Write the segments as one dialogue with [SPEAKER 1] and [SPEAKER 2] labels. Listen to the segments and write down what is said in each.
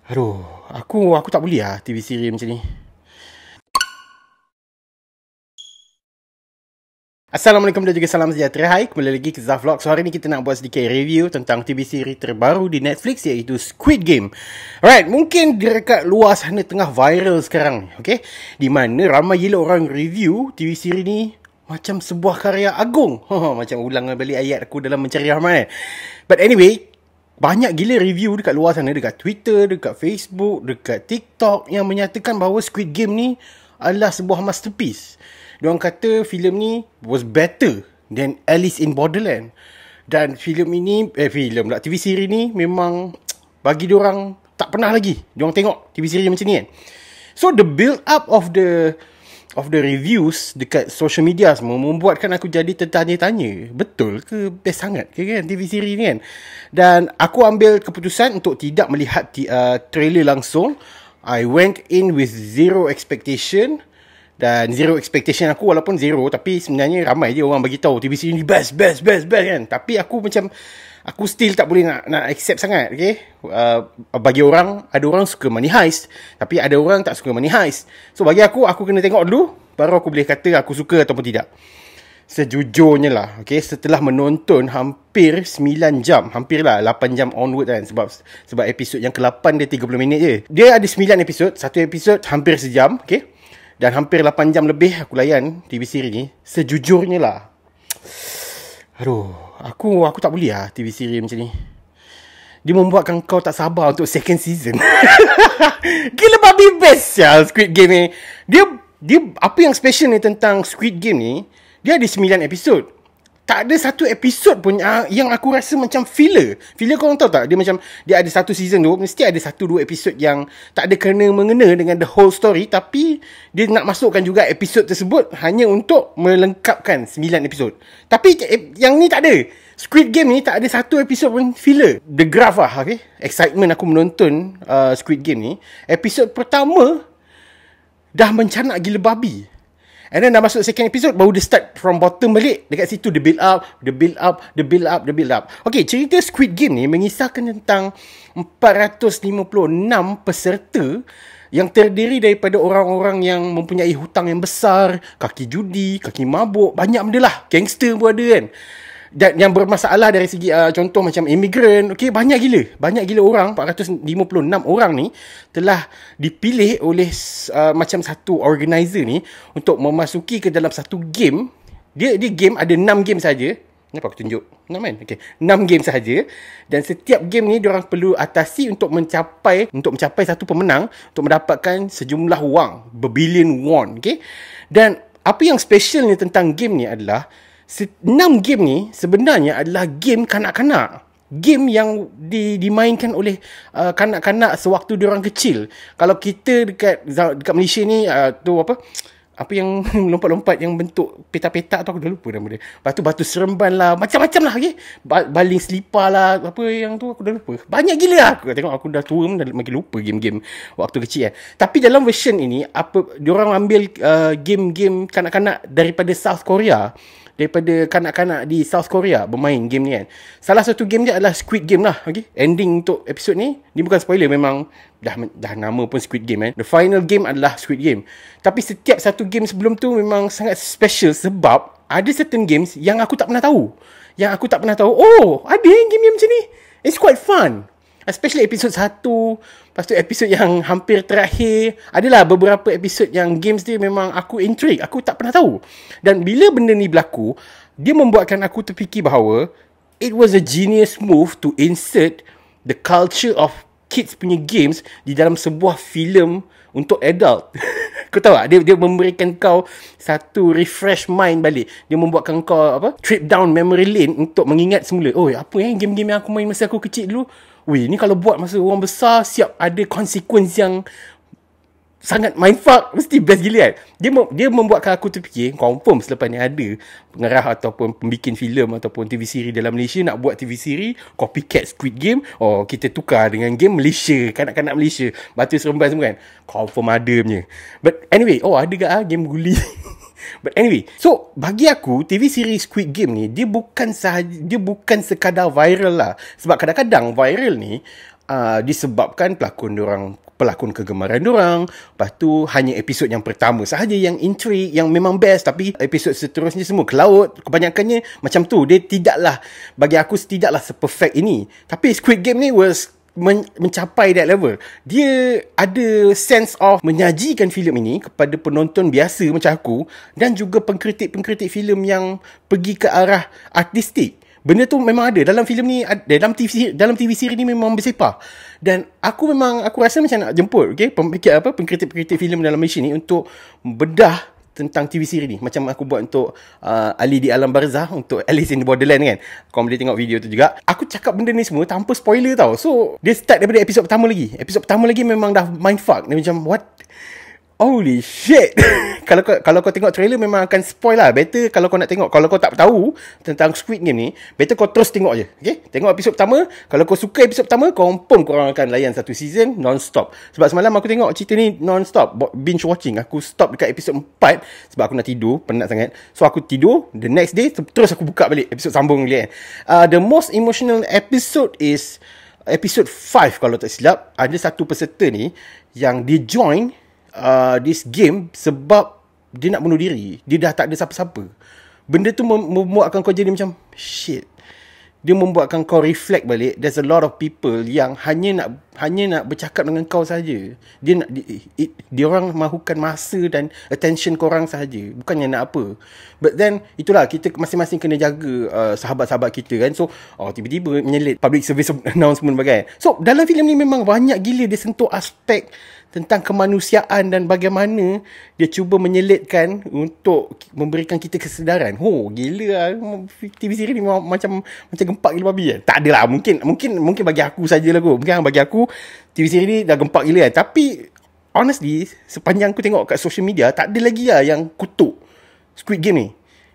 [SPEAKER 1] Aduh, aku tak boleh TV seri macam ni. Assalamualaikum dan juga salam sejahtera. Hai, kembali lagi ke Zaf Vlog. So hari ni kita nak buat sedikit review tentang TV seri terbaru di Netflix, iaitu Squid Game. Alright, mungkin dekat luar sana tengah viral sekarang, okay? Di mana ramai gila orang review TV seri ni macam sebuah karya agung. Macam ulang balik ayat aku dalam Mencari Rahman. But anyway, banyak gila review dekat luar sana, dekat Twitter, dekat Facebook, dekat TikTok, yang menyatakan bahawa Squid Game ni adalah sebuah masterpiece. Diorang kata filem ni was better than Alice in Borderland. Dan filem ini, TV seri ni memang bagi diorang tak pernah lagi diorang tengok TV seri macam ni kan. So the build up of the reviews dekat social media semua membuatkan aku jadi tertanya-tanya, betul ke best sangat ke kan TV seri ni kan. Dan aku ambil keputusan untuk tidak melihat trailer langsung. I went in with zero expectation. Dan zero expectation aku, walaupun zero, tapi sebenarnya ramai je orang bagi tahu TV seri ni best kan. Tapi aku still tak boleh nak accept sangat, okay? Bagi orang, ada orang suka money heist, tapi ada orang tak suka money heist. So bagi aku kena tengok dulu, baru aku boleh kata aku suka ataupun tidak. Sejujurnya lah, okay, setelah menonton hampir 9 jam, hampir lah 8 jam onward kan, sebab episod yang ke-8 dia 30 minit je. Dia ada 9 episod, satu episod hampir sejam, okay? Dan hampir 8 jam lebih aku layan TV seri ni. Sejujurnya lah, aduh, aku tak boleh TV seri macam ni. Dia membuatkan kau tak sabar untuk second season. Gila babi best ya Squid Game ni. Dia apa yang special ni tentang Squid Game ni, dia ada 9 episod. Tak ada satu episod pun yang aku rasa macam filler. Filler korang tahu tak? Dia ada satu season tu, mesti ada 1-2 episod yang tak ada kena-mengena dengan the whole story, tapi dia nak masukkan juga episod tersebut hanya untuk melengkapkan 9 episod. Tapi yang ni tak ada. Squid Game ni tak ada satu episod pun filler. The graph lah, okay? Excitement aku menonton Squid Game ni, episod pertama dah mencanak gila babi. And then dah masuk second episode, baru dia start from bottom balik. Dekat situ dia build up. Okay, cerita Squid Game ni mengisahkan tentang 456 peserta yang terdiri daripada orang-orang yang mempunyai hutang yang besar, kaki judi, kaki mabuk, banyak benda lah. Gangster pun ada kan. Dan yang bermasalah dari segi contoh macam imigran, okay, banyak gila orang. 456 orang ni telah dipilih oleh macam satu organizer ni untuk memasuki ke dalam satu game. Dia game ada 6 game saja. Kenapa aku tunjuk 6 kan? Okay, 6 game saja. Dan setiap game ni diorang perlu atasi untuk mencapai satu pemenang, untuk mendapatkan sejumlah wang, berbilion won, okay? Dan apa yang specialnya tentang game ni adalah 6 game ni sebenarnya adalah game kanak-kanak. Game yang dimainkan oleh kanak-kanak sewaktu diorang kecil. Kalau kita dekat Malaysia ni tu apa yang lompat-lompat yang bentuk petak-petak tu, aku dah lupa nama dia. Batu seremban lah, macam-macam lah, okay? Baling selipar lah, apa yang tu aku dah lupa. Banyak gila lah. Aku tengok aku dah tua pun dah makin lupa game-game waktu kecil kan. Tapi dalam version ini, diorang ambil game-game kanak-kanak daripada South Korea. Daripada kanak-kanak di South Korea bermain game ni kan. Salah satu game dia adalah Squid Game lah, okay? Ending untuk episod ni bukan spoiler, memang dah nama pun Squid Game kan. The final game adalah Squid Game. Tapi setiap satu game sebelum tu memang sangat special, sebab ada certain games yang aku tak pernah tahu. Oh, ada game yang macam ni. It's quite fun. Especially episod 1. Lepas tu episod yang hampir terakhir, adalah beberapa episod yang games dia memang aku intrigue. Aku tak pernah tahu. Dan bila benda ni berlaku, dia membuatkan aku terfikir bahawa it was a genius move to insert the culture of kids punya games di dalam sebuah filem untuk adult. Kau tahu tak? Dia memberikan kau satu refresh mind balik. Dia membuatkan kau trip down memory lane untuk mengingat semula. Oh, apa game-game yang aku main masa aku kecil dulu? Weh, ni kalau buat masa orang besar, siap ada consequence yang sangat mindfuck, mesti best gila kan. Dia membuatkan aku terfikir, confirm selepas ni ada pengarah ataupun pembikin filem ataupun TV seri dalam Malaysia nak buat TV seri copycat Squid Game. Oh, kita tukar dengan game Malaysia, kanak-kanak Malaysia, batu seremban semua kan. Confirm ada punya. But anyway, ada ke game guli. But anyway, so bagi aku TV seri Squid Game ni dia bukan sekadar viral lah. Sebab kadang-kadang viral ni disebabkan pelakon kegemaran diorang. Lepas tu hanya episod yang pertama sahaja yang intrigue, yang memang best, tapi episod seterusnya semua ke laut. Kebanyakannya macam tu. Dia tidaklah, bagi aku tidaklah seperfect ini. Tapi Squid Game ni was mencapai that level. Dia ada sense of menyajikan filem ini kepada penonton biasa macam aku, dan juga pengkritik-pengkritik filem yang pergi ke arah artistik. Benda tu memang ada dalam filem ni, dalam TV siri ni memang bersepah. Dan aku rasa macam nak jemput pengkritik-pengkritik filem dalam Malaysia ni untuk bedah tentang TV siri ni, macam aku buat untuk Ali di Alam Barzah, untuk Alice in Borderland kan. Kau boleh tengok video tu juga. Aku cakap benda ni semua tanpa spoiler tau. So dia start daripada episod pertama lagi. Episod pertama lagi memang dah mindfuck. Dia macam what? Holy shit. Kalau kau tengok trailer memang akan spoil lah. Better kalau kau nak tengok, kalau kau tak tahu tentang Squid Game ni, better kau terus tengok je. Okay? Tengok episod pertama. Kalau kau suka episod pertama, confirm korang akan layan satu season non-stop. Sebab semalam aku tengok cerita ni non-stop, binge watching. Aku stop dekat episod 4 sebab aku nak tidur, penat sangat. So aku tidur, the next day terus aku buka balik episod sambung lagi kan. The most emotional episode is episode 5 kalau tak silap. Ada satu peserta ni yang dia join this game sebab dia nak bunuh diri. Dia dah tak ada siapa-siapa. Benda tu membuatkan kau jadi macam shit. Dia membuatkan kau reflect balik. There's a lot of people yang hanya nak bercakap dengan kau saja. Dia orang mahukan masa dan attention korang sahaja, bukannya nak apa. But then itulah, kita masing-masing kena jaga sahabat-sahabat kita kan. So tiba-tiba menyelit public service announcement bagai. So dalam filem ni memang banyak gila dia sentuh aspek tentang kemanusiaan dan bagaimana dia cuba menyelitkan untuk memberikan kita kesedaran. Gila lah. TV siri ni macam gempak gila babi kan. Tak adalah. Mungkin bagi aku sajalah kot. Mungkin bagi aku TV siri ni dah gempak gila kan. Tapi honestly, sepanjang aku tengok kat social media, tak ada lagi lah yang kutuk Squid Game ni.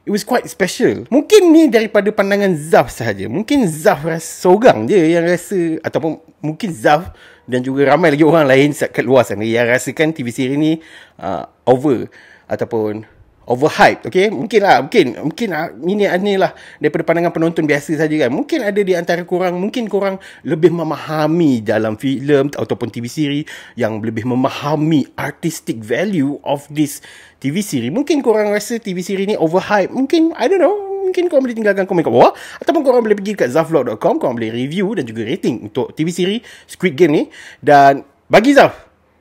[SPEAKER 1] It was quite special. Mungkin ni daripada pandangan Zaf sahaja. Mungkin Zaf seorang je yang rasa, ataupun mungkin Zaf dan juga ramai lagi orang lain kat luar sana yang rasakan TV siri ni over ataupun overhyped. Okay, mungkin ini lah daripada pandangan penonton biasa saja kan. Mungkin ada di antara korang, mungkin korang lebih memahami dalam filem ataupun TV siri, yang lebih memahami artistic value of this TV siri. Mungkin korang rasa TV siri ni overhyped. Mungkin, I don't know, mungkin korang boleh tinggalkan komen kat bawah, ataupun korang boleh pergi kat zafvlog.com. Korang boleh review dan juga rating untuk TV siri Squid Game ni. Dan bagi Zaf,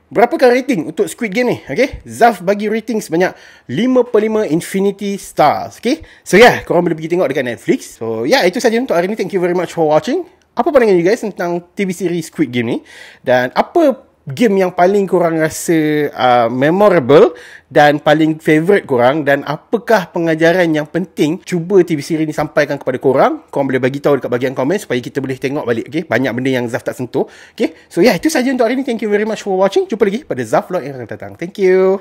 [SPEAKER 1] berapakah rating untuk Squid Game ni? Okay, Zaf bagi rating sebanyak 5/5 infinity stars. Okay, so korang boleh pergi tengok dekat Netflix. So itu saja untuk hari ni. Thank you very much for watching. Apa pandangan you guys tentang TV siri Squid Game ni? Dan apa game yang paling korang rasa memorable dan paling favourite korang, dan apakah pengajaran yang penting cuba TV siri ni sampaikan kepada korang? Korang boleh bagi tahu dekat bahagian komen supaya kita boleh tengok balik. Okay, banyak benda yang Zaf tak sentuh. Okay, so itu saja untuk hari ni. Thank you very much for watching. Jumpa lagi pada Zaf Vlog yang akan datang. Thank you.